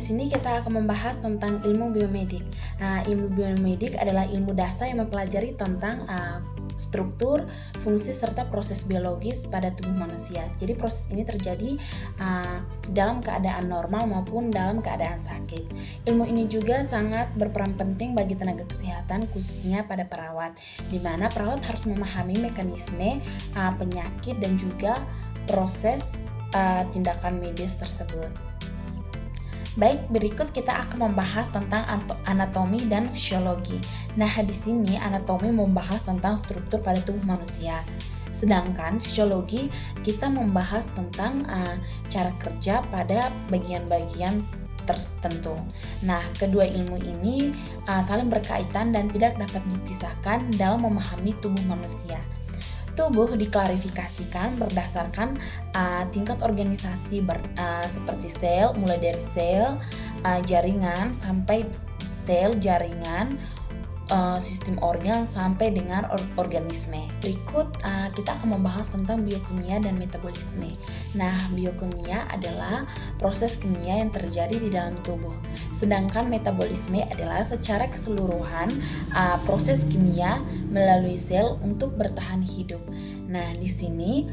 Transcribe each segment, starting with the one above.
sini kita akan membahas tentang ilmu biomedik. Ilmu biomedik adalah ilmu dasar yang mempelajari tentang struktur, fungsi, serta proses biologis pada tubuh manusia. Jadi proses ini terjadi dalam keadaan normal maupun dalam keadaan sakit. Ilmu ini juga sangat berperan penting bagi tenaga kesehatan, khususnya pada perawat, di mana perawat harus memahami mekanisme penyakit dan juga proses tindakan medis tersebut. Baik, berikut kita akan membahas tentang anatomi dan fisiologi. Nah, di sini anatomi membahas tentang struktur pada tubuh manusia. Sedangkan fisiologi kita membahas tentang cara kerja pada bagian-bagian tertentu. Nah, kedua ilmu ini saling berkaitan dan tidak dapat dipisahkan dalam memahami tubuh manusia. Tubuh diklarifikasikan berdasarkan tingkat organisasi seperti sel, mulai dari sel, jaringan sampai sel, jaringan, sistem organ sampai dengan organisme. Berikut kita akan membahas tentang biokimia dan metabolisme. Nah, biokimia adalah proses kimia yang terjadi di dalam tubuh. Sedangkan metabolisme adalah secara keseluruhan proses kimia melalui sel untuk bertahan hidup. Nah, di sini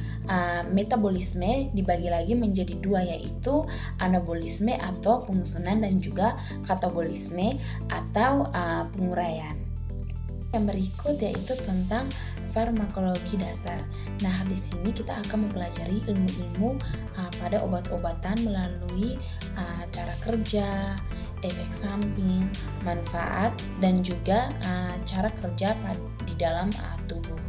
metabolisme dibagi lagi menjadi dua, yaitu anabolisme atau penyusunan dan juga katabolisme atau penguraian. Yang berikut yaitu tentang farmakologi dasar. Nah, di sini kita akan mempelajari ilmu-ilmu pada obat-obatan melalui cara kerja, efek samping, manfaat, dan juga cara kerja di dalam tubuh.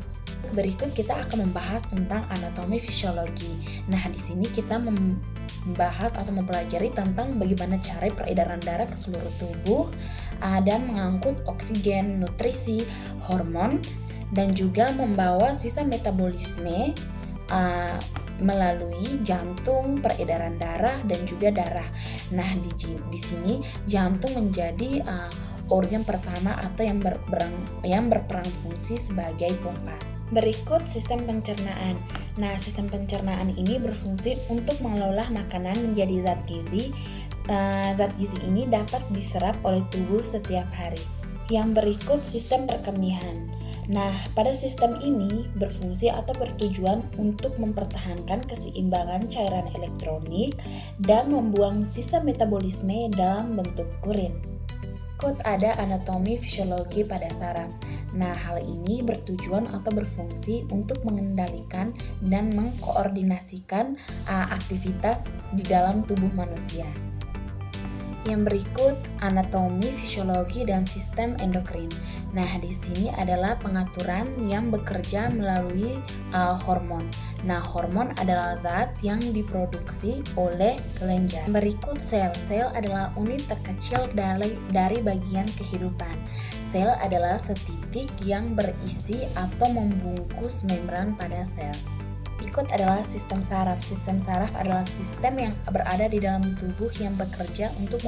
Berikut kita akan membahas tentang anatomi fisiologi. Nah, di sini kita membahas atau mempelajari tentang bagaimana cara peredaran darah ke seluruh tubuh dan mengangkut oksigen, nutrisi, hormon, dan juga membawa sisa metabolisme melalui jantung, peredaran darah, dan juga darah. Nah, di sini jantung menjadi organ pertama atau yang berperan fungsi sebagai pompa. Berikut sistem pencernaan. Nah, sistem pencernaan ini berfungsi untuk mengelola makanan menjadi zat gizi. Zat gizi ini dapat diserap oleh tubuh setiap hari. Yang berikut sistem perkemihan. Nah, pada sistem ini berfungsi atau bertujuan untuk mempertahankan keseimbangan cairan elektronik dan membuang sisa metabolisme dalam bentuk urin. Berikut ada anatomi fisiologi pada saraf. Nah, hal ini bertujuan atau berfungsi untuk mengendalikan dan mengkoordinasikan aktivitas di dalam tubuh manusia. Yang berikut anatomi, fisiologi, dan sistem endokrin. Nah, di sini adalah pengaturan yang bekerja melalui hormon. Nah, hormon adalah zat yang diproduksi oleh kelenjar. Berikut sel. Sel adalah unit terkecil dari bagian kehidupan. Sel adalah setitik yang berisi atau membungkus membran pada sel. Berikut adalah sistem saraf. Sistem saraf adalah sistem yang berada di dalam tubuh yang bekerja untuk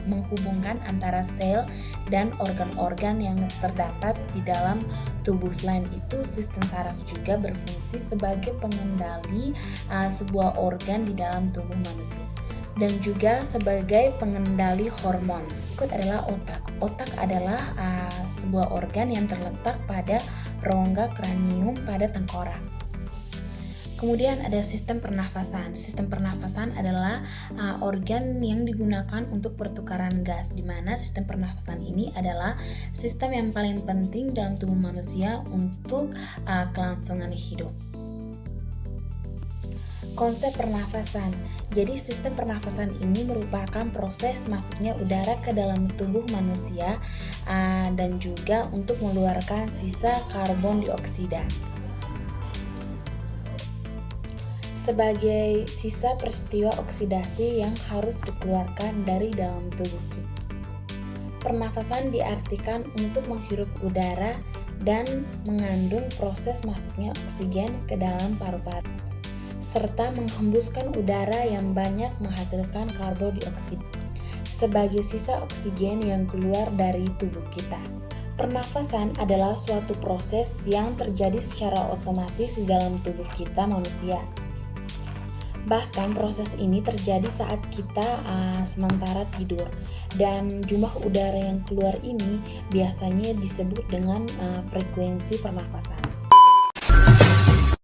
menghubungkan antara sel dan organ-organ yang terdapat di dalam tubuh. Selain itu, sistem saraf juga berfungsi sebagai pengendali sebuah organ di dalam tubuh manusia dan juga sebagai pengendali hormon. Berikut adalah otak. Otak adalah sebuah organ yang terletak pada rongga kranium pada tengkorak. Kemudian ada sistem pernafasan. Sistem pernafasan adalah organ yang digunakan untuk pertukaran gas, di mana sistem pernafasan ini adalah sistem yang paling penting dalam tubuh manusia untuk kelangsungan hidup. Konsep pernafasan. Jadi sistem pernafasan ini merupakan proses masuknya udara ke dalam tubuh manusia dan juga untuk mengeluarkan sisa karbon dioksida sebagai sisa peristiwa oksidasi yang harus dikeluarkan dari dalam tubuh kita. Pernafasan diartikan untuk menghirup udara dan mengandung proses masuknya oksigen ke dalam paru-paru, serta menghembuskan udara yang banyak menghasilkan karbon dioksida sebagai sisa oksigen yang keluar dari tubuh kita. Pernafasan adalah suatu proses yang terjadi secara otomatis di dalam tubuh kita manusia. Bahkan proses ini terjadi saat kita sementara tidur, dan jumlah udara yang keluar ini biasanya disebut dengan frekuensi pernapasan.